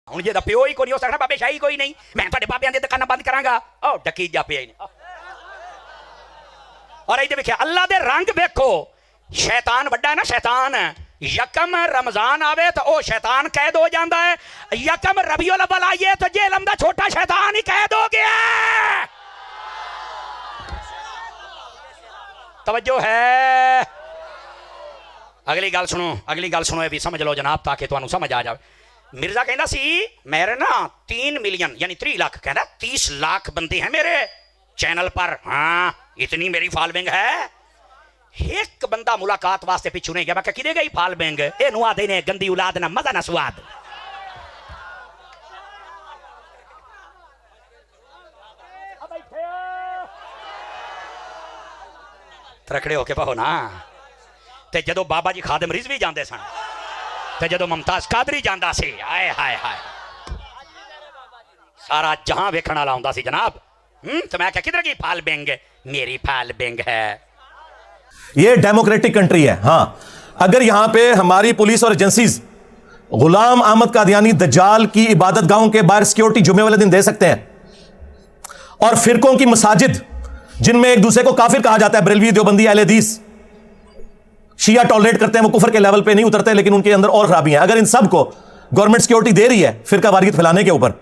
ਹੁਣ ਜੇ ਦਾ ਪਿਓ ਹੀ ਕੋਈ ਨਹੀਂ ਹੋ ਸਕਦਾ, ਬਾਬੇ ਸ਼ਾਹੀ ਕੋਈ ਨਹੀਂ, ਮੈਂ ਤੁਹਾਡੇ ਬਾਬਿਆਂ ਦੀਆਂ ਦੁਕਾਨਾਂ ਬੰਦ ਕਰਾਂਗਾ। ਉਹ ਡੱਕੀ ਜਾ ਪਿਆ ਹੀ ਨਹੀਂ। और ये देखिए अल्लाह दे रंग देखो, शैतान वड्डा है ना, शैतान यकम रमजान आवे तो ओ शैतान कैद हो जाता है, यकम रबीउल अव्वल आइए तो जेलम दा छोटा शैतान ही कैद हो गया। तवज्जो है। अगली गल सुनो ये भी समझ लो जनाब, ताकि तुहानू समझ आ जाए। मिर्जा कहता सी मेरे ना 3 मिलियन यानी 3 लाख, कहना 30 लाख बंदे हैं मेरे चैनल पर। हाँ इतनी मेरी फॉलोइंग है। एक बंदा मुलाकात वास्ते पिछू नहीं गया। मैं कि गई फॉलोइंग ए नुआ देने गंदी औलाद ना मजा ना स्वाद। तड़कड़े होके पाओ ना। ते जदों बाबा जी खादिम रिजवी जाते सन, ते जदों मुमताज कादरी जाता सी, हाय हाय हाय सारा जहां वेखण वाला हुंदा सी जनाब। तो मैं क्या किधर की फॉलोइंग, मेरी फॉलोइंग है। ये डेमोक्रेटिक कंट्री है। हाँ, अगर यहां पे हमारी पुलिस और एजेंसीज गुलाम अहमद कादियानी दज्जाल की इबादत गाहों के बाहर सिक्योरिटी जुमे वाले दिन दे सकते हैं, और फिरकों की मसाजिद जिनमें एक दूसरे को काफिर कहा जाता है, बरेलवी, देवबंदी, अहले हदीस, शिया टॉलरेट करते हैं, वो कुफर के लेवल पे नहीं उतरते लेकिन उनके अंदर और खराबियां। अगर इन सब को गवर्नमेंट सिक्योरिटी दे रही है फिरका वारियत फैलाने के ऊपर,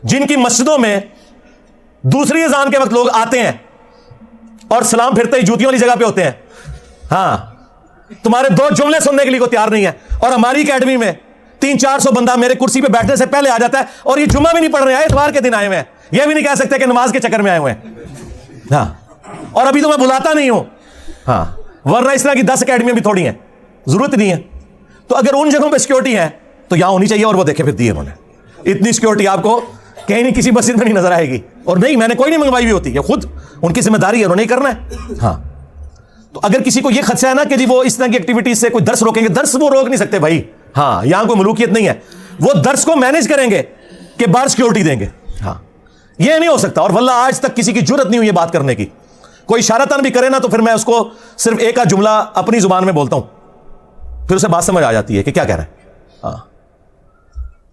जिनकी मस्जिदों में दूसरी अजान के वक्त लोग आते हैं और सलाम फिरते ही जूतियों वाली जगह पे होते हैं, हाँ तुम्हारे 2 जुमले सुनने के लिए कोई तैयार नहीं है, और हमारी अकेडमी में 300-400 बंदा मेरे कुर्सी पे बैठने से पहले आ जाता है, और ये जुम्मा भी नहीं पढ़ रहे हैं, इतवार के दिन आए हुए हैं, ये भी नहीं कह सकते कि नमाज के चक्कर में आए हुए हैं। हाँ, और अभी तो मैं बुलाता नहीं हूं, हाँ वरना इस तरह की 10 अकेडमियां भी थोड़ी हैं, जरूरत नहीं है। तो अगर उन जगहों पर सिक्योरिटी है तो यहां होनी चाहिए, और वो देखे फिर दी है उन्होंने। इतनी सिक्योरिटी आपको कहीं नहीं किसी मस्जिद में नहीं नजर आएगी, और नहीं मैंने कोई नहीं मंगवाई हुई होती है, खुद उनकी जिम्मेदारी है, उन्होंने करना है। हाँ, तो अगर किसी को यह खदशा है ना कि जी वो इस तरह की एक्टिविटीज से कोई दर्स रोकेंगे, दर्स वो रोक नहीं सकते भाई। हाँ, यहां कोई मलूकियत नहीं है, वो दर्स को मैनेज करेंगे कि बाहर सिक्योरिटी देंगे। हाँ, यह नहीं हो सकता, और वल्लाह आज तक किसी की जुर्रत नहीं हुई ये बात करने की। कोई इशारतन भी करे ना तो फिर मैं उसको सिर्फ एक आध जुमला अपनी जुबान में बोलता हूं, फिर उसे बात समझ आ जाती है कि क्या कह रहा है। हाँ,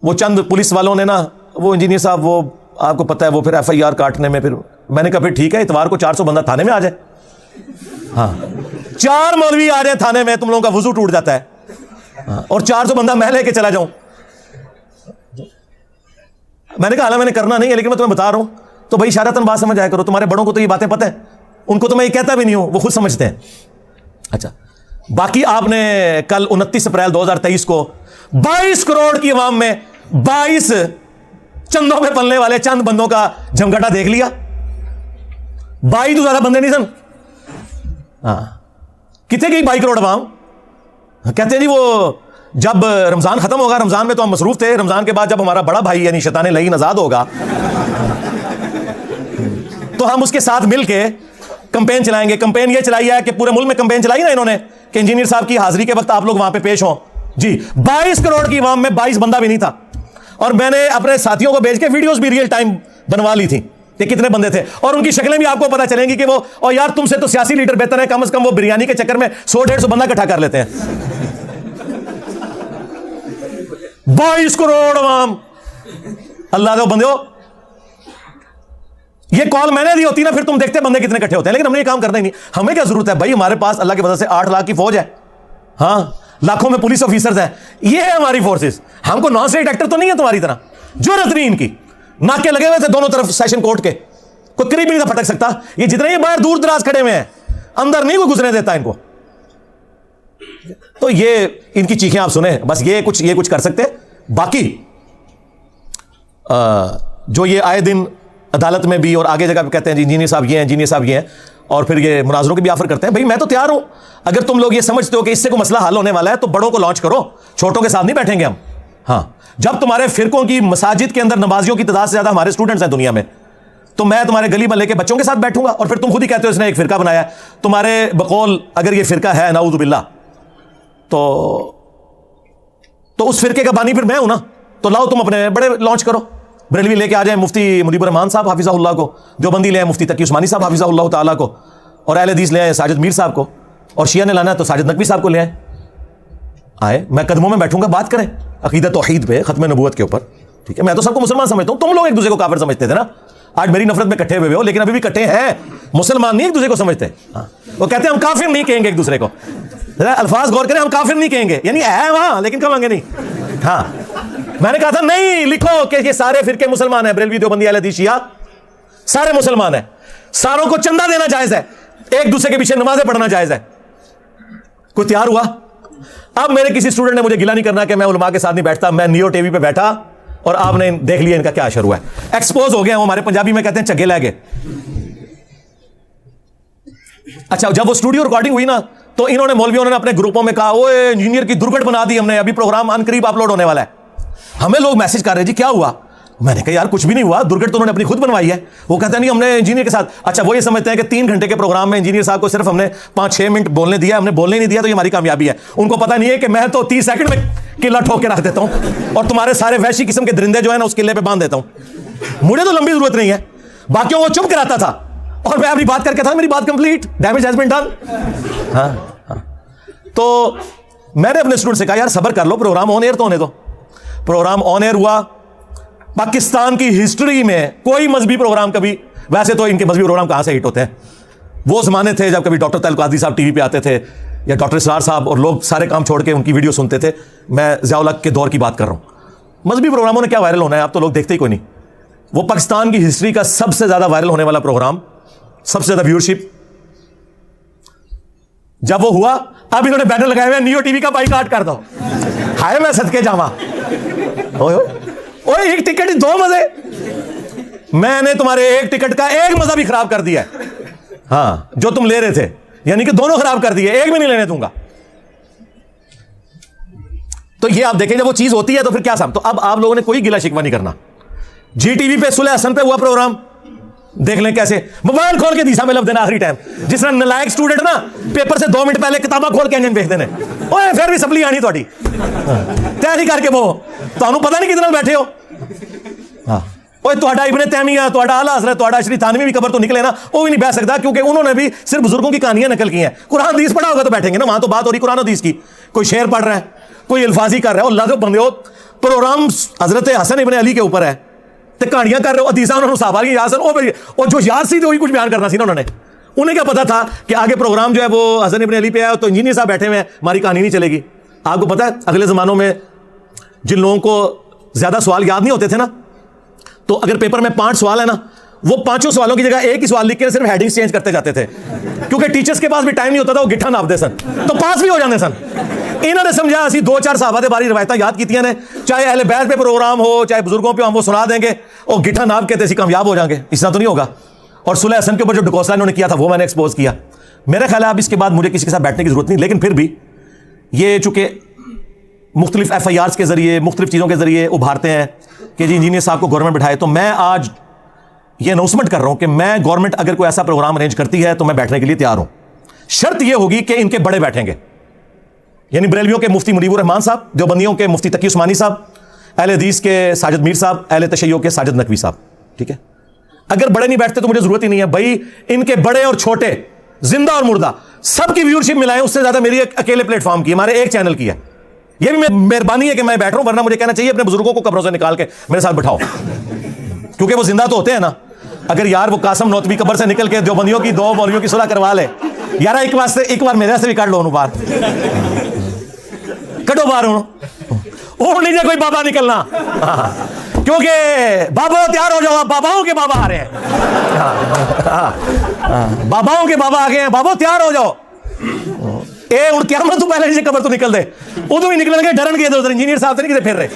वो चंद पुलिस वालों ने ना, वो इंजीनियर साहब, वो आपको पता है, वो फिर FIR काटने में, फिर मैंने कहा फिर ठीक है इतवार को 400 बंदा थाने में आ जाए। हाँ, 4 मौलवी आ जाए थाने में, तुम लोगों का वजू टूट जाता है। हाँ, और 400 बंदा मैं लेके चला जाऊं। मैंने कहा मैंने करना नहीं है, लेकिन मैं तुम्हें बता रहा हूं, तो भाई इशारतन बात समझ आया करो। तुम्हारे बड़ों को तो ये बातें पता है, उनको तो मैं ये कहता भी नहीं हूं, वो खुद समझते हैं। अच्छा, बाकी आपने कल 29 अप्रैल 2023 को 22 करोड़ की आवाम में 22 चंदों में पलने वाले चंद बंदों का जमघटा देख लिया। 22 तो ज्यादा बंदे नहीं सन। हाँ, कितने गई 22 करोड़ आवाम? कहते हैं जी वो जब रमजान खत्म होगा, रमजान में तो हम मसरूफ थे, रमजान के बाद जब हमारा बड़ा भाई यानी शैतान लईन आजाद होगा तो हम उसके साथ मिलके कंपेन चलाएंगे। कंपेन ये चलाई है कि पूरे मुल्क में कंपेन चलाई ना इन्होंने कि इंजीनियर साहब की हाजिरी के वक्त आप लोग वहां पे पेश हों। जी, 22 करोड़ की आवाम में 22 बंदा भी नहीं था, और मैंने अपने साथियों को भेज के वीडियोस भी रियल टाइम बनवा ली थी कि कितने बंदे थे, और उनकी शक्लें भी आपको पता चलेंगी कि वो, और यार तुमसे तो सियासी लीडर बेहतर है, कम से कम वो बिरयानी के चक्कर में 100-150 बंदा इकट्ठा कर लेते हैं। 22 करोड़ आवाम, अल्लाह दो बंदे हो। ये कॉल मैंने दी होती ना, फिर तुम देखते बंदे कितने इकट्ठे होते हैं, लेकिन हमने ये काम करना ही नहीं। हमें क्या जरूरत है भाई, हमारे पास अल्लाह की वजह से 8 लाख की फौज है। हाँ, लाखों में पुलिस ऑफिसर्स हैं, ये है हमारी फोर्सेस। हमको नॉन स्टेट एक्टर तो नहीं है तुम्हारी तरह, जरूरत नहीं इनकी। नाके लगे हुए थे दोनों तरफ सेशन कोर्ट के, कोई करीब नहीं था फटक सकता। ये जितने ही बाहर दूर दराज खड़े हुए हैं, अंदर नहीं कोई घुसने देता इनको। तो ये इनकी चीखें आप सुने, बस ये कुछ कर सकते हैं। बाकी जो ये आए दिन अदालत में भी और आगे जगह पे कहते हैं जी इंजीनियर साहब ये हैं, इंजीनियर साहब ये हैं, और फिर ये मुनाजरों की भी ऑफर करते हैं। भाई मैं तो तैयार हूं, अगर तुम लोग ये समझते हो कि इससे कोई मसला हल होने वाला है तो बड़ों को लॉन्च करो, छोटों के साथ नहीं बैठेंगे हम। हाँ, जब तुम्हारे फिरकों की मसाजिद के अंदर नमाजियों की तादाद से ज्यादा हमारे स्टूडेंट्स हैं दुनिया में, तो मैं तुम्हारे गली मोहल्ले के बच्चों के साथ बैठूंगा, और फिर तुम खुद ही कहते हो इसने एक फिरका बनाया। तुम्हारे बकौल अगर ये फिरका है नाऊज़ु बिल्लाह, तो उस फिरके का बानी फिर मैं हूं ना, तो लाओ तुम अपने बड़े लॉन्च करो। बरेलवी लेके आ जाए मुफ्ती मुजीबुर रहमान साहब हाफिज़हुल्लाह को, देवबंदी ले आए मुफ्ती तकी उस्मानी साहब हाफिज़हुल्लाह ताला को, और अहले हदीस ले आए साजिद मीर साहब को, और शिया ने लाना है तो साजिद नकवी साहब को ले आए। मैं कदमों में बैठूंगा, बात करें अकीदत तौहीद पे, खत्म नबूवत के ऊपर। ठीक है, मैं तो सबको मुसलमान समझता हूं, तुम लोग एक दूसरे को काफिर समझते थे ना, आज मेरी नफरत में इकट्ठे हुए हो, लेकिन अभी भी इकट्ठे हैं। मुसलमान नहीं एक दूसरे को समझते। वो कहते हैं हम काफिर नहीं कहेंगे एक दूसरे को, अल्फाज गौर करें, हम काफिर नहीं कहेंगे, यानी है वहां लेकिन कहेंगे नहीं। हाँ, मैंने कहा था नहीं लिखो कि ये सारे फिरके मुसलमान हैं, बरेलवी, देवबंदी, अहले हदीस, शिया सारे मुसलमान हैं, सारों को चंदा देना जायज है, एक दूसरे के पीछे नमाजें पढ़ना जायज है। कोई तैयार हुआ? अब मेरे किसी स्टूडेंट ने मुझे गिला नहीं करना कि मैं उलमा के साथ नहीं बैठता, मैं नियो टीवी पे बैठा और आपने देख लिया इनका क्या असर हुआ है। एक्सपोज हो गया, वो हमारे पंजाबी में कहते हैं चगे लगे। अच्छा, जब वो स्टूडियो रिकॉर्डिंग हुई ना, तो इन्होंने मौलवियों ने अपने ग्रुपों में कहा ओए इंजीनियर की दुर्घट बना दी हमने, अभी प्रोग्राम अनकरीब अपलोड होने वाला है। हमें लोग मैसेज कर रहे जी क्या हुआ? मैंने कहा यार कुछ भी नहीं हुआ, दुर्घट तो उन्होंने अपनी खुद बनवाई है। वो कहते हैं नहीं हमने इंजीनियर के साथ। अच्छा, वो ये समझते हैं कि 3 घंटे के प्रोग्राम में इंजीनियर साहब को सिर्फ हमने 5-6 मिनट बोलने दिया, हमने बोलने नहीं दिया तो ये हमारी कामयाबी है। उनको पता नहीं है कि मैं तो 30 सेकंड में किला ठोक के रख देता हूं और तुम्हारे सारे वैसी किस्म के दरिंदे जो है ना उस किले पे बांध देता हूं। मुझे तो लंबी जरूरत नहीं है, बाकियों को चुप कराता था और मैं अपनी बात करके था, मेरी बात complete, damage has been done. हाँ, तो मैंने अपने स्टूडेंट से कहा यार सब्र कर लो, प्रोग्राम ऑन एयर तो होने दो। प्रोग्राम ऑन एयर हुआ। पाकिस्तान की हिस्ट्री में कोई मजहबी प्रोग्राम कभी, वैसे तो इनके मजहबी प्रोग्राम कहां से हिट होते हैं, वो जमाने थे जब कभी डॉक्टर तैयब कादरी साहब टीवी पे आते थे या डॉक्टर इसरार साहब, और लोग सारे काम छोड़ के उनकी वीडियो सुनते थे। मैं ज़िया उल हक के दौर की बात कर रहा हूं। मजहबी प्रोग्रामों ने क्या वायरल होना है, आप तो लोग देखते ही कोई नहीं। वो पाकिस्तान की हिस्ट्री का सबसे ज्यादा वायरल होने वाला प्रोग्राम, सबसे ज्यादा व्यूअरशिप जब वो हुआ, अब इन्होंने बैनर लगाए हुए नियो टीवी का बाइकाट कर दो। हाय मैं सदके जावा, ओए एक टिकट 2 मजे, मैंने तुम्हारे एक टिकट का एक मजा भी खराब कर दिया है। हाँ, जो तुम ले रहे थे, यानी कि दोनों खराब कर दिए, एक भी नहीं लेने दूंगा। तो ये आप देखें जब वो चीज होती है तो फिर क्या साहब। तो अब आप लोगों ने कोई गिला शिकवा नहीं करना। जी टीवी पे सुलह हसन पे हुआ प्रोग्राम, देख लें कैसे मोबाइल खोल के दिशा में लब देना आखिरी टाइम, जिस तरह नलायक स्टूडेंट ना पेपर से 2 मिनट पहले किताबा खोल के इंजन देख देने, ओए फिर भी सप्ली आनी थोड़ी तैयारी करके, वो तो पता नहीं कितने बैठे हो। हाँ, ओए तुहाडा इब्ने तैमिया, तुहाडा आला हज़रत, तुहाडा श्री थानवी भी कबर तो निकले ना, वो भी नहीं बैठ सकता क्योंकि उन्होंने भी सिर्फ बुजुर्गों की कहानियां नकल की हैं। कुरान हदीस पढ़ा होगा तो बैठेंगे ना, वहां तो बात हो रही कुरान हदीस की। कोई शेर पढ़ रहा है, कोई अल्फाजी कर रहा है, अल्लाह के बंदे हो, प्रोग्राम हजरत हसन इब्ने अली के ऊपर है तो कहानियां कर रहे हो, हदीसा उन्होंने साहब की याद, और जो याद सी वही कुछ बयान करना सी ना उन्होंने। उन्हें क्या पता था कि आगे प्रोग्राम जो है वो हसन इब्ने अली पे है, तो इंजीनियर साहब बैठे हुए हैं, हमारी कहानी नहीं चलेगी। आपको पता है अगले जमानों में जिन लोगों को ज्यादा सवाल याद नहीं होते थे ना, तो अगर पेपर में 5 सवाल है ना, वो 5 सवालों की जगह एक ही सवाल लिख के सिर्फ हेडिंग्स चेंज करते जाते थे, क्योंकि टीचर्स के पास भी टाइम नहीं होता था, वो गिट्ठा नापते सन तो पास भी हो जाते सन। इन्होंने समझा असि 2-4 सहाबा दे बारी रवायतां याद कीतियां ने, चाहे अहले बैत पे प्रोग्राम हो चाहे बुजुर्गों पे, हम वो सुना देंगे और गिट्ठा नाप के तो कामयाब हो जाएंगे। इसना तो नहीं होगा। और सुलह हसन के ऊपर जो ढकोसला इन्होंने किया था वो मैंने एक्सपोज किया। मेरा ख्याल है अब इसके बाद मुझे किसी के साथ बैठने की जरूरत नहीं, लेकिन फिर भी ये चूंकि मुख्तलिफ FIRs के जरिए मुख्तलिफ चीज़ों के जरिए उभारते हैं कि जी इंजीनियर साहब को गवर्नमेंट बिठाए, तो मैं आज ये अनाउंसमेंट कर रहा हूं कि मैं गवर्नमेंट अगर कोई ऐसा प्रोग्राम अरेंज करती है तो मैं बैठने के लिए तैयार हूं। शर्त यह होगी कि इनके बड़े बैठेंगे, यानी बरेलवियों के मुफ्ती मुनीबुर रहमान साहब, देवबंदियों के मुफ्ती तकी उस्मानी साहब, अहले हदीस के साजिद मीर साहब, अहले तशय्यो के साजिद नकवी साहब। ठीक है, अगर बड़े नहीं बैठते तो मुझे जरूरत ही नहीं है भाई। इनके बड़े और छोटे, जिंदा और मुर्दा, सबकी व्यूअरशिप मिलाएं, उससे ज्यादा मेरी एक अकेले प्लेटफॉर्म की, हमारे एक चैनल की है। यह भी मेहरबानी है कि मैं बैठ रहा हूं, वरना मुझे कहना चाहिए अपने बुजुर्गों को कब्रों से निकाल के मेरे साथ बिठाओ, क्योंकि वो जिंदा तो होते हैं ना। अगर यार वो कासम नौतवी कब्र से निकल के देवबंदियों की 2 मौलवियों की सुलह करवा ले यार, एक बार मेरे से भी काट लो बाहर, कटो बाहर और नहीं कोई बाबा निकलना, क्योंकि बाबा तैयार हो जाओ, बाबाओं के बाबा आ रहे हैं, बाबाओं के बाबा आ गए हैं, बाबा तैयार हो जाओ। ए उड़ क्या तू पहले से कबर तो निकल दे, उदो ही निकलेंगे डरन गए उधर, इंजीनियर साहब से नहीं किसे फिर रहे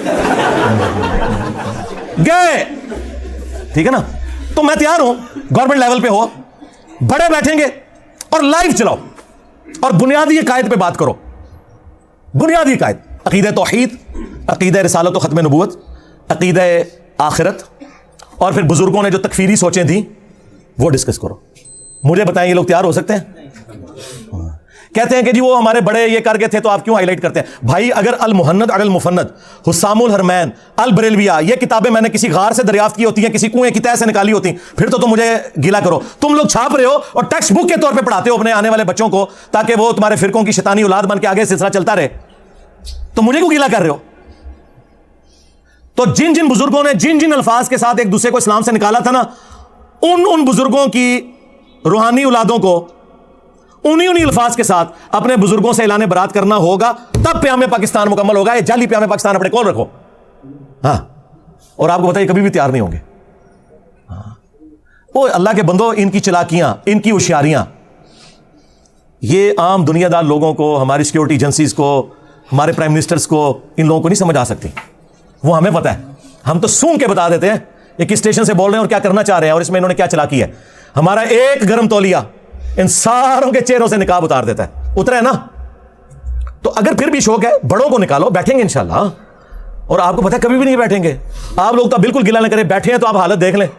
गए। ठीक है ना, तो मैं तैयार हूं, गवर्नमेंट लेवल पे हो, बड़े बैठेंगे और लाइव चलाओ और बुनियादी कायद पे बात करो। बुनियादी कायद, अकीदे तौहीद, अकीदे रिसालत व खत्म नबूवत, अकीदे आखिरत, और फिर बुजुर्गों ने जो तकफीरी सोचें थी वो डिस्कस करो। मुझे बताएं ये लोग तैयार हो सकते हैं? कहते हैं कि जी वो हमारे बड़े ये कर गए थे तो आप क्यों हाईलाइट करते हैं? भाई अगर अल मुहन्नद अल मुफन्नद, हुस्सामुल हरमैन, अल बरेलविया, ये किताबें मैंने किसी गार से दरियाफ्त की होती हैं, किसी कुएं की तह से निकाली होती, फिर तो तुम मुझे गिला करो। तुम लोग छाप रहे हो और टेक्स्ट बुक के तौर पे पढ़ाते हो अपने आने वाले बच्चों को, ताकि वो तुम्हारे फिरकों की शैतानी औलाद बन के आगे सिलसिला चलता रहे, तो मुझे क्यों गिला कर रहे हो? तो जिन जिन बुजुर्गों ने जिन जिन अल्फाज के साथ एक दूसरे को इस्लाम से निकाला था ना, उन बुजुर्गों की रूहानी औलादों को उन्हीं अल्फाज के साथ अपने बुजुर्गों से ऐलान बरात करना होगा, तब क़याम पाकिस्तान मुकम्मल होगा। ये जाली क़याम पाकिस्तान अपने कौन रखो। हाँ, और आपको बताइए कभी भी तैयार नहीं होंगे। हाँ, वो अल्लाह के बंदो, इनकी चालाकियां, इनकी होशियारियां, ये आम दुनियादार लोगों को, हमारी सिक्योरिटी एजेंसीज को, हमारे प्राइम मिनिस्टर्स को, इन लोगों को नहीं समझ आ सकती। वो हमें पता है, हम तो सूंघ के बता देते हैं ये किस स्टेशन से बोल रहे हैं और क्या करना चाह रहे हैं और इसमें इन्होंने क्या चालाकी है। हमारा एक गर्म तौलिया इन सारों के चेहरों से निकाब उतार देता है। उतरा है ना? तो अगर फिर भी शौक है, बड़ों को निकालो, बैठेंगे इंशाल्लाह। और आपको पता है कभी भी नहीं बैठेंगे आप लोग, तो बिल्कुल गिला न करें, बैठे हैं तो आप हालत देख लें।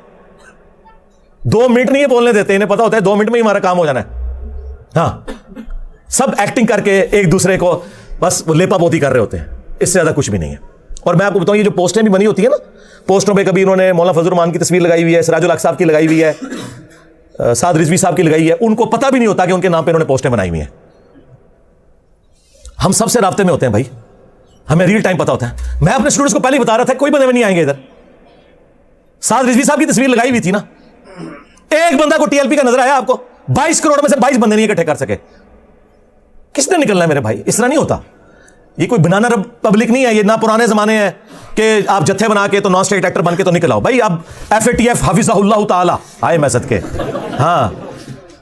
2 मिनट नहीं बोलने देते, इन्हें पता होता है 2 मिनट में ही हमारा काम हो जाना है। हाँ, सब एक्टिंग करके एक दूसरे को बस लेपा पोती कर रहे होते हैं, इससे ज्यादा कुछ भी नहीं है। और मैं आपको बताऊं, ये जो पोस्टें भी बनी होती है ना, पोस्टों पे कभी इन्होंने मौलाना फजल रहमान की तस्वीर लगाई हुई है, सिराजुल हक साहब की लगाई हुई है, साद रिजवी साहब की लगाई है, उनको पता भी नहीं होता कि उनके नाम पे इन्होंने पोस्टें बनाई हुई हैं। हम सबसे राब्ते में होते हैं भाई, हमें रियल टाइम पता होता है। मैं अपने स्टूडेंट्स को पहले ही बता रहा था, कोई बंदे में नहीं आएंगे इधर। साद रिजवी साहब की तस्वीर लगाई हुई थी ना, एक बंदा को टीएलपी का नजर आया आपको? 22 करोड़ में से 22 बंदे नहीं इकट्ठे कर सके। किसने निकलना है मेरे भाई? इस तरह नहीं होता। ये कोई बनाना पब्लिक नहीं है, ये ना पुराने जमाने हैं कि आप जत्थे बना के तो नॉन स्टेट एक्टर बन के तो निकल आओ भाई। अब FATF हाफिज़हुल्लाह ताला आए मैं सदके, हाँ,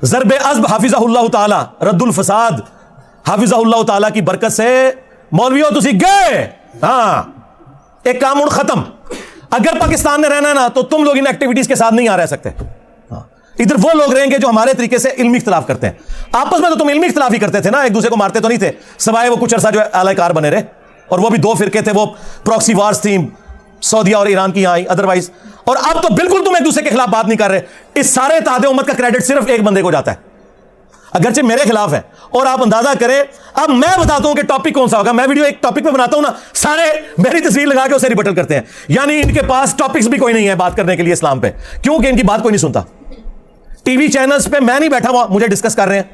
ज़रबे अज़्ब हाफिज़हुल्लाह ताला, रद्दुल फसाद हाफिज़हुल्लाह ताला की बरकत से मौलवियों तुसी गए। हाँ, एक काम उन खत्म। अगर पाकिस्तान में रहना ना तो तुम लोग इन एक्टिविटीज के साथ नहीं आ रह सकते। इधर वो लोग रहेंगे जो हमारे तरीके से इल्मी इख्तिलाफ करते हैं। आपस में तो तुम इल्मी इख्तिलाफ ही करते थे ना, एक दूसरे को मारते तो नहीं थे, सवाए वो कुछ अरसा जो आलाकार बने रहे। और वो भी 2 फिरके थे, वो प्रॉक्सी वार्स थी, सऊदीया और ईरान की आई, अदरवाइज। और अब तो बिल्कुल तुम एक दूसरे के खिलाफ बात नहीं कर रहे। इस सारे इत्तेहाद उम्मत का क्रेडिट सिर्फ एक बंदे को जाता है, अगरचे मेरे खिलाफ है। और आप अंदाजा करें, अब मैं बताता हूं कि टॉपिक कौन सा होगा। मैं वीडियो एक टॉपिक पे बनाता हूं ना, सारे मेरी तस्वीर लगा के उसे रिबटल करते हैं। यानी इनके पास टॉपिक्स भी कोई नहीं है बात करने के लिए इस्लाम पे, क्योंकि इनकी बात कोई नहीं सुनता। टीवी चैनल्स पे मैं नहीं बैठा हुआ, मुझे डिस्कस कर रहे हैं।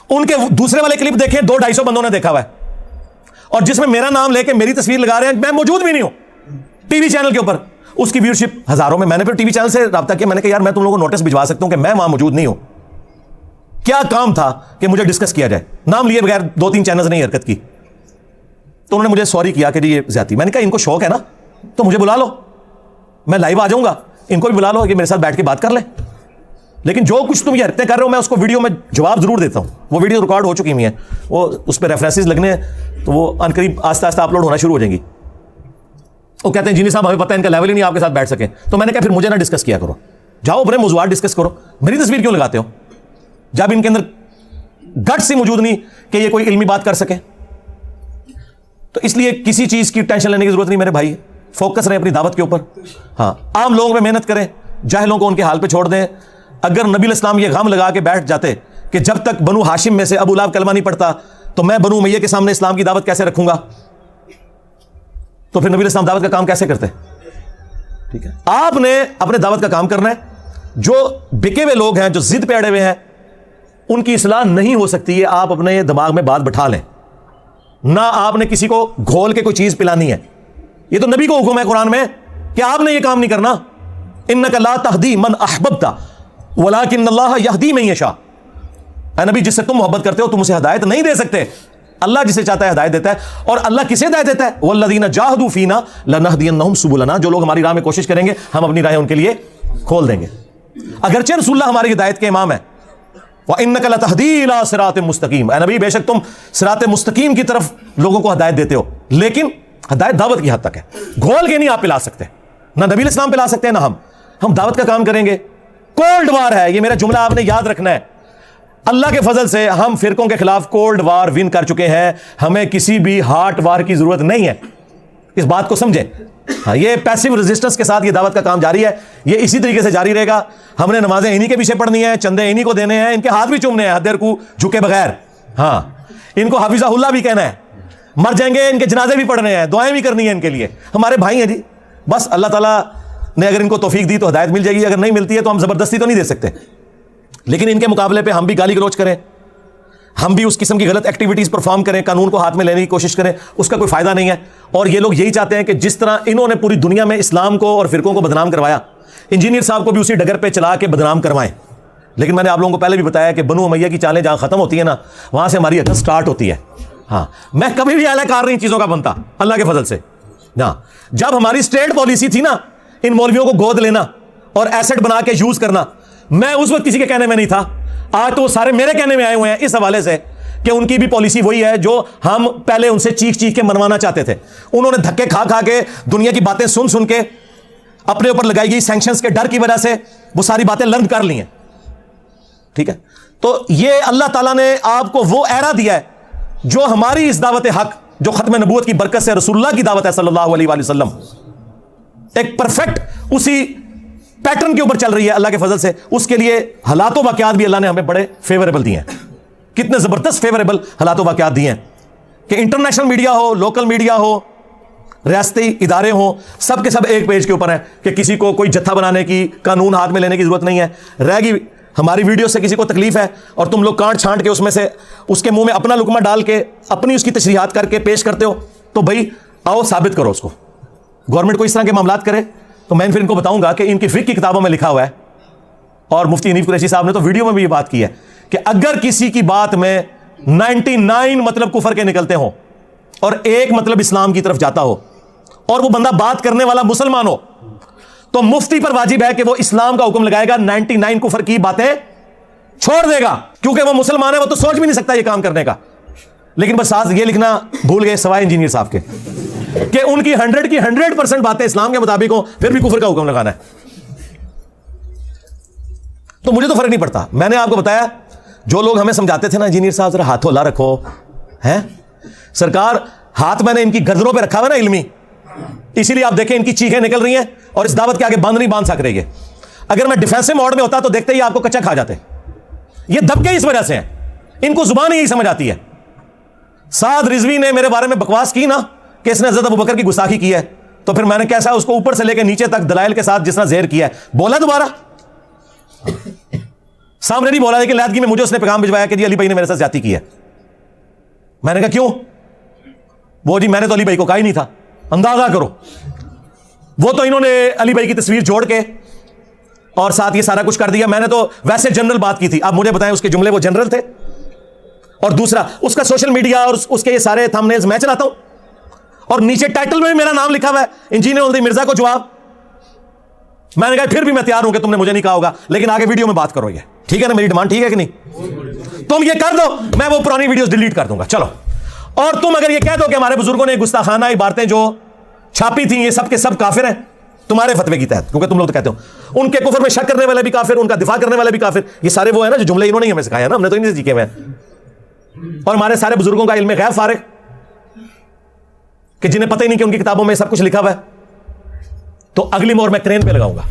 उनके दूसरे वाले क्लिप देखें, 200-250 बंदों ने देखा हुआ है, और जिसमें मेरा नाम लेके मेरी तस्वीर लगा रहे हैं, मैं मौजूद भी नहीं हूं टीवी चैनल के ऊपर। उसकी व्यूअरशिप हजारों में। मैंने फिर टीवी चैनल से राब्ता किया, मैंने कहा यार मैं तुम लोगों को नोटिस भिजवा सकता हूं कि मैं वहां मौजूद नहीं हूं। क्या काम था कि मुझे डिस्कस किया जाए, नाम लिए बगैर 2-3 चैनल्स ने हरकत की। तो उन्होंने मुझे सॉरी किया कि जी ये ज्यादती। मैंने कहा इनको शौक है ना तो मुझे बुला लो, मैं लाइव आ जाऊंगा, इनको भी बुला लो कि मेरे साथ बैठ के बात कर ले। लेकिन जो कुछ तुम ये हरकतें कर रहे हो, मैं उसको वीडियो में जवाब जरूर देता हूं। वो वीडियो रिकॉर्ड हो चुकी हुई है, वो उस पर रेफरेंसेस लगने, तो वो अनकरीब आस्ता आस्ता अपलोड होना शुरू हो जाएंगी। वो कहते हैं जीनी साहब हमें पता है इनका लेवल ही नहीं आपके साथ बैठ सके। तो मैंने कहा फिर मुझे ना डिस्कस किया करो, जाओ अपने मौजूद डिस्कस करो, मेरी तस्वीर क्यों लगाते हो जब इनके अंदर गट्स ही मौजूद नहीं कि ये कोई इल्मी बात कर सके। तो इसलिए किसी चीज की टेंशन लेने की जरूरत नहीं मेरे भाई, फोकस रहे अपनी दावत के ऊपर। हाँ, आम लोगों में मेहनत करें, जाहिलों को उनके हाल पे छोड़ दें। अगर नबी इस्लाम ये गम लगा के बैठ जाते कि जब तक बनु हाशिम में से अबू लहब कलमा नहीं पढ़ता तो मैं बनु उमैया के सामने इस्लाम की दावत कैसे रखूंगा, तो फिर नबी इस्लाम दावत का काम कैसे करते? ठीक है, आपने अपने दावत का काम करना है। जो बिके हुए लोग हैं, जो जिद पे अड़े हुए हैं, उनकी इस्लाह नहीं हो सकती है। आप अपने दिमाग में बात बैठा लें ना, आपने किसी को घोल के कोई चीज पिलानी है। ये तो नबी को हुक्म है कुरान में कि आपने ये काम नहीं करना। इन्नका ला तहदी मन अहबब्ता वलाकिन्नल्लाह यहदी मन यशा। ऐ नबी, जिससे तुम मोहब्बत करते हो तुम उसे हिदायत नहीं दे सकते, अल्लाह जिसे चाहता है हिदायत देता है। और अल्लाह किसे हिदायत देता है? वल्लज़ीना जाहदू फीना लनहदियन्नहुम सुबुलना। जो लोग हमारी राह में कोशिश करेंगे हम अपनी राहें उनके लिए खोल देंगे। अगरचे रसूलुल्लाह हमारी हिदायत के इमाम है। व इन्नका लतहदी इला सिरातिम मुस्तकीम। ऐ नबी, बेशक तुम सिरात मुस्तकीम की तरफ लोगों को हिदायत देते हो, लेकिन हिदायत दावत की हद तक है, घोल के नहीं आप पिला सकते। ना नबी इस्लाम पिला सकते हैं ना हम दावत का काम करेंगे। कोल्ड वार है, ये मेरा जुमला आपने याद रखना है। अल्लाह के फजल से हम फिरकों के खिलाफ कोल्ड वार विन कर चुके हैं, हमें किसी भी हार्ट वार की जरूरत नहीं है। इस बात को समझें। हाँ, ये पैसिव रेजिस्टेंस के साथ ये दावत का काम जारी है, ये इसी तरीके से जारी रहेगा। हमने नमाजें इन्हीं के पीछे पढ़नी है, चंदे इन्हीं को देने हैं, इनके हाथ भी चूमने हैं हद को झुके बगैर। हाँ, इनको हाफिज़हुल्लाह भी कहना है, मर जाएंगे इनके जनाजे भी पढ़ने हैं, दुआएं भी करनी है इनके लिए। हमारे भाई हैं जी, बस अल्लाह ताला ने अगर इनको तौफीक दी तो हिदायत मिल जाएगी, अगर नहीं मिलती है तो हम जबरदस्ती तो नहीं दे सकते। लेकिन इनके मुकाबले पे हम भी गाली गलौज करें, हम भी उस किस्म की गलत एक्टिविटीज परफॉर्म करें, कानून को हाथ में लेने की कोशिश करें, उसका कोई फायदा नहीं है। और ये लोग यही चाहते हैं कि जिस तरह इन्होंने पूरी दुनिया में इस्लाम को और फिरकों को बदनाम करवाया, इंजीनियर साहब को भी उसी डगर पे चला के बदनाम करवाएं। लेकिन मैंने आप लोगों को पहले भी बताया कि बनु उमैया की चालें जहां खत्म होती है ना, वहां से हमारी अकल स्टार्ट होती है। हाँ, मैं कभी भी एहलकार नहीं चीजों का बनता अल्लाह के फजल से। हाँ, जब हमारी स्टेट पॉलिसी थी ना इन मौलवियों को गोद लेना और एसेट बना के यूज करना, मैं उस वक्त किसी के कहने में नहीं था। आज तो सारे मेरे कहने में आए हुए हैं इस हवाले से कि उनकी भी पॉलिसी वही है जो हम पहले उनसे चीख चीख के मनवाना चाहते थे। उन्होंने धक्के खा खा के, दुनिया की बातें सुन सुन के, अपने ऊपर लगाई गई सैंक्शंस के डर की वजह से वो सारी बातें लर्न कर ली हैं। ठीक है, तो ये अल्लाह ताला ने आपको वो एरा दिया है जो हमारी इस दावत हक, जो खत्म नबूवत की बरकत से रसूलुल्लाह की दावत है सल्लल्लाहु अलैहि वसल्लम, एक परफेक्ट उसी पैटर्न के ऊपर चल रही है अल्लाह के फजल से। उसके लिए हालातों वाकयात भी अल्लाह ने हमें बड़े फेवरेबल दिए हैं। कितने जबरदस्त फेवरेबल हालातों वाकयात दिए हैं कि इंटरनेशनल मीडिया हो, लोकल मीडिया हो, रियासती इदारे हो, सब के सब एक पेज के ऊपर है कि किसी को कोई जत्था बनाने की, कानून हाथ में लेने की जरूरत नहीं है। रहेगी हमारी वीडियो से किसी को तकलीफ है और तुम लोग कांट छांट के उसमें से उसके मुंह में अपना लुकमा डाल के अपनी उसकी तशरीहात करके पेश करते हो, तो भाई आओ साबित करो उसको। गवर्नमेंट को इस तरह के मामलात करे तो मैं फिर इनको बताऊंगा कि इनकी फिक्र की किताबों में लिखा हुआ है, और मुफ्ती हनीफ कुरैशी साहब ने तो वीडियो में भी ये बात की है कि अगर किसी की बात में 99 मतलब कुफर के निकलते हो और एक मतलब इस्लाम की तरफ जाता हो और वो बंदा बात करने वाला मुसलमान हो, तो मुफ्ती पर वाजिब है कि वो इस्लाम का हुक्म लगाएगा, 99 कुफर की बातें छोड़ देगा, क्योंकि वो मुसलमान है, वो तो सोच भी नहीं सकता ये काम करने का। लेकिन बस आज ये लिखना भूल गए सवाए इंजीनियर साहब के कि उनकी 100% बातें इस्लाम के मुताबिक हो, फिर भी कुफर का हुक्म लगाना है। तो मुझे तो फर्क नहीं पड़ता। मैंने आपको बताया, जो लोग हमें समझाते थे ना, इंजीनियर साहब जरा हाथों ला रखो, हैं सरकार, हाथ मैंने इनकी गर्दनों पे रखा हुआ ना इल्मी, इसीलिए आप देखें इनकी चीखें निकल रही हैं और इस दावत के आगे बंद नहीं बांध सक रही है। अगर मैं डिफेंसिव मोड में होता तो देखते ही आपको कच्चा खा जाते। ये दबके इस वजह से हैं, इनको जुबान ही समझ आती है। साद रिजवी ने मेरे बारे में बकवास की ना कि इसने हज़रत अबू बकर की गुस्ताखी की है, तो फिर मैंने कैसा उसको ऊपर से लेकर नीचे तक दलाइल के साथ जिसना ज़ेर किया है, बोला दोबारा सामने नहीं बोला, लेकिन लैदगी में मुझे उसने पैगाम भिजवाया कि जी अली भाई ने मेरे साथ ज्यादती की है। मैंने कहा क्यों? वो जी मैंने तो अली भाई को कहा ही नहीं था। अंदाजा करो, वो तो इन्होंने अली भाई की तस्वीर जोड़ के और साथ ये सारा कुछ कर दिया। मैंने तो वैसे जनरल बात की थी, आप मुझे बताएं उसके जुमले वो जनरल थे। और दूसरा, उसका सोशल मीडिया और उसके ये सारे थंबनेल्स मैं चलाता हूं और नीचे टाइटल में भी मेरा नाम लिखा हुआ है, इंजीनियर उल्दी मिर्जा को जवाब। मैंने कहा फिर भी मैं तैयार हूं कि तुमने मुझे नहीं कहा होगा, लेकिन आगे वीडियो में बात करो। ये ठीक है ना, मेरी डिमांड ठीक है कि नहीं? तुम ये कर दो, मैं वो पुरानी वीडियोस डिलीट कर दूंगा, चलो। और तुम अगर ये कह दो कि हमारे बुजुर्गों ने गुस्ताखाना इबारतें जो छापी थी ये सब के सब काफिर हैं तुम्हारे फतवे की तहत, क्योंकि तुम लोग तो कहते हो उनके कुफर में शक करने वाले भी काफिर, उनका दिफा करने वाले भी काफिर। ये सारे वो है ना जो जुमले इन्होंने हमें सिखाया ना, हमने तो इनसे सीखे हुए हैं। और हमारे सारे बुजुर्गों का इल्म गैब फारिग कि जिन्हें पता ही नहीं कि उनकी किताबों में सब कुछ लिखा हुआ है। तो अगली मोहर मैं क्रेन पे लगाऊंगा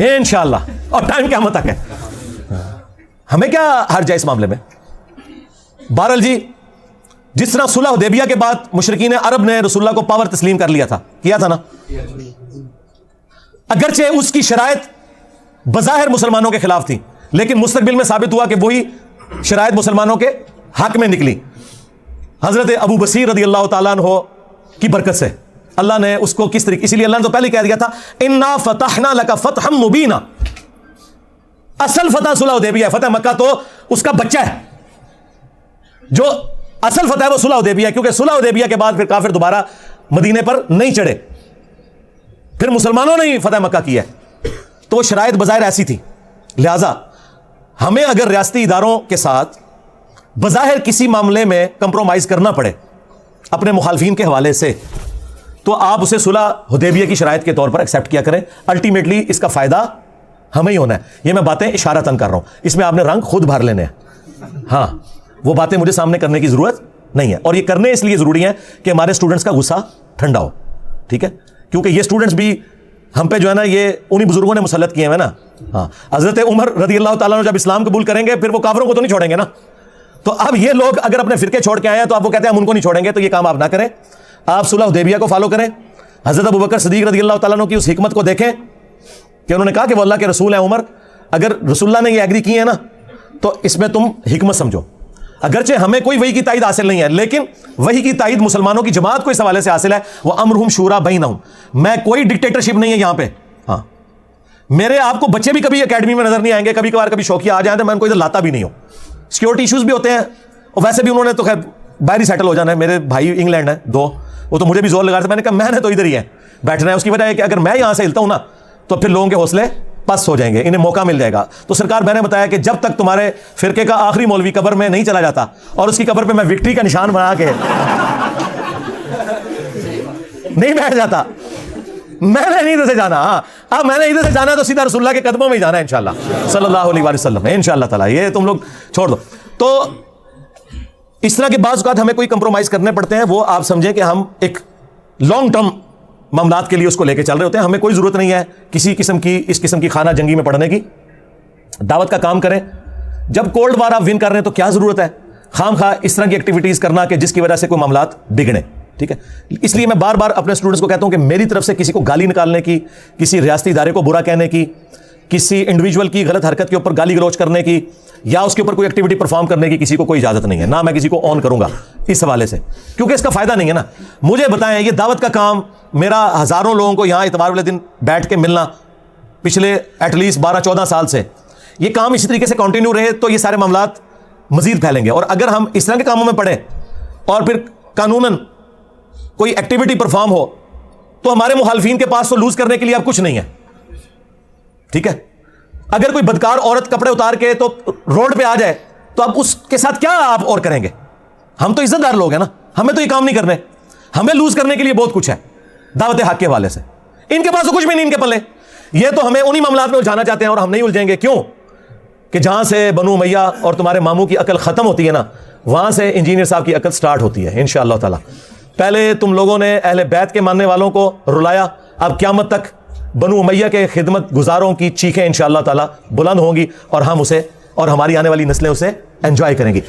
इंशाअल्लाह, और टाइम क़यामत तक है। हमें क्या हर्ज है इस मामले में? बहरहाल जी, जिस तरह सुलह हुदैबिया के बाद मुशरिकीन अरब ने रसूलुल्लाह को पावर तस्लीम कर लिया था, किया था ना, अगरचे उसकी शराइत बज़ाहिर मुसलमानों के खिलाफ थी, लेकिन मुस्तकबिल में साबित हुआ कि वही शराइत मुसलमानों के हक में निकली। हजरत अबू बसीर रज़ी अल्लाह ताला अन्हु की बरकत से अल्लाह ने उसको किस तरीके, इसीलिए अल्लाह ने तो पहले कह दिया था इन्ना फतहना लका फतहम मुबीना। असल फतह सुलह हुदैबिया है, फतह मक्का तो उसका बच्चा है। जो असल फतह है वो सुलह हुदैबिया, क्योंकि सुलह हुदैबिया के बाद फिर काफिर दोबारा मदीने पर नहीं चढ़े, फिर मुसलमानों ने ही फतह मक्का किया है। तो वो शराइत बज़ाहिर ऐसी थी। लिहाजा हमें अगर रियासती इदारों के साथ बज़ाहिर किसी मामले में कंप्रोमाइज करना पड़े अपने मुखालफीन के हवाले से, तो आप उसे सुलह हुदैबिया की शराइत के तौर पर एक्सेप्ट किया करें। अल्टीमेटली इसका फायदा हमें ही होना है। ये मैं बातें इशारतन कर रहा हूं, इसमें आपने रंग खुद भर लेने हैं। हाँ, वो बातें मुझे सामने करने की जरूरत नहीं है, और ये करने इसलिए जरूरी है कि हमारे स्टूडेंट्स का गुस्सा ठंडा हो। ठीक है, क्योंकि ये स्टूडेंट्स भी हम पे जो है ना, ये उन्हीं बुजुर्गों ने मुसल्लत किए हैं ना। हाँ, हजरत उमर रज़ी अल्लाह ताला अन्हु जब इस्लाम कबूल करेंगे, फिर वो काफिरों को तो नहीं छोड़ेंगे ना। तो अब ये लोग अगर अपने फिरके छोड़ के आए हैं तो आप वो कहते हैं हम उनको नहीं छोड़ेंगे, तो ये काम आप ना करें। आप सुलह हुदैबिया को फॉलो करें। हजरत अबू बकर सिद्दीक रज़ी अल्लाह ताला अन्हु की उस हिकमत को देखें कि उन्होंने कहा कि वो अल्लाह के रसूल हैं उमर, अगर रसूलुल्लाह ने ये एग्री किए हैं ना, तो इसमें तुम हिकमत समझो। अगरचे हमें कोई वही की ताईद हासिल नहीं है, लेकिन वही की ताईद मुसलमानों की जमात को इस हवाले से हासिल है, वो अमरुहुम शूरा बैनहुम। मैं कोई डिक्टेटरशिप नहीं है यहां पे। हाँ, मेरे आपको बच्चे भी कभी एकेडमी में नजर नहीं आएंगे, कभी कभार कभी शौकिया आ जाए तो मैं उनको इधर लाता भी नहीं हूं। सिक्योरिटी इश्यूज भी होते हैं, और वैसे भी उन्होंने तो खैर बाहर ही सेटल हो जाना है। मेरे भाई इंग्लैंड है दो, वो तो मुझे भी जोर लगा रहे थे, मैंने कहा मैंने तो इधर ही है बैठना है। उसकी वजह है कि अगर मैं यहां से हिलता हूं ना तो फिर लोगों के हौसले पस्त हो जाएंगे, इन्हें मौका मिल जाएगा। तो सरकार मैंने बताया कि जब तक तुम्हारे फिरके का आखिरी मौलवी कब्र में नहीं चला जाता और उसकी कब्र पे मैं विक्ट्री का निशान बना के नहीं बैठ जाता, मैंने नहीं इधर से जाना। अब मैंने इधर से जाना तो सीधा रसूलुल्लाह के कदमों में ही जाना है इंशाल्लाह सल्लल्लाहु अलैहि वसल्लम, इंशाल्लाह ताला। ये तुम लोग छोड़ दो। तो इस तरह के बाज़ औक़ात हमें कोई कंप्रोमाइज करने पड़ते हैं, वो आप समझें कि हम एक लॉन्ग टर्म मामलात के लिए उसको लेके चल रहे होते हैं। हमें कोई जरूरत नहीं है किसी किस्म की इस किस्म की खाना जंगी में पड़ने की। दावत का काम करें। जब कोल्ड वार आप विन कर रहे हैं तो क्या जरूरत है खाम खा इस तरह की एक्टिविटीज करना कि जिसकी वजह से कोई मामलात बिगड़े, ठीक है। इसलिए मैं बार बार अपने स्टूडेंट्स को कहता हूं कि मेरी तरफ से किसी को गाली निकालने की, किसी रियासती इदारे को बुरा कहने की, किसी इंडिविजुअल की गलत हरकत के ऊपर गाली गलौज करने की या उसके ऊपर कोई एक्टिविटी परफॉर्म करने की किसी को कोई इजाजत नहीं है, ना मैं किसी को ऑन करूंगा इस हवाले से, क्योंकि इसका फायदा नहीं है ना। मुझे बताएं, ये दावत का काम मेरा हजारों लोगों को यहां इतवार वाले दिन बैठ के मिलना पिछले एटलीस्ट 12-14 साल से, ये काम इसी तरीके से कंटिन्यू रहे तो ये सारे मामलात मजीद फैलेंगे। और अगर हम इस तरह के कामों में पड़े और फिर कानूनन कोई एक्टिविटी परफॉर्म हो तो हमारे मुखालफीन के पास तो लूज करने के लिए अब कुछ नहीं है, ठीक है। अगर कोई बदकार औरत कपड़े उतार के तो रोड पे आ जाए तो अब उसके साथ क्या आप और करेंगे? हम तो इज्जतदार लोग हैं ना, हमें तो ये काम नहीं करने, हमें लूज करने के लिए बहुत कुछ है दावत हक के वाले से। इनके पास तो कुछ भी नहीं, इनके पल्ले। ये तो हमें उन्हीं मामलात में उलझाना चाहते हैं और हम नहीं उलझेंगे। क्यों? कि जहां से बनु मैया और तुम्हारे मामू की अकल खत्म होती है ना, वहां से इंजीनियर साहब की अकल स्टार्ट होती है इंशाअल्लाह ताला। पहले तुम लोगों ने अहले बैत के मानने वालों को रुलाया, अब क़यामत तक बनु उमैया के खिदमत गुजारों की चीखें इंशाअल्लाह ताला बुलंद होंगी और हम उसे और हमारी आने वाली नस्लें उसे एंजॉय करेंगी।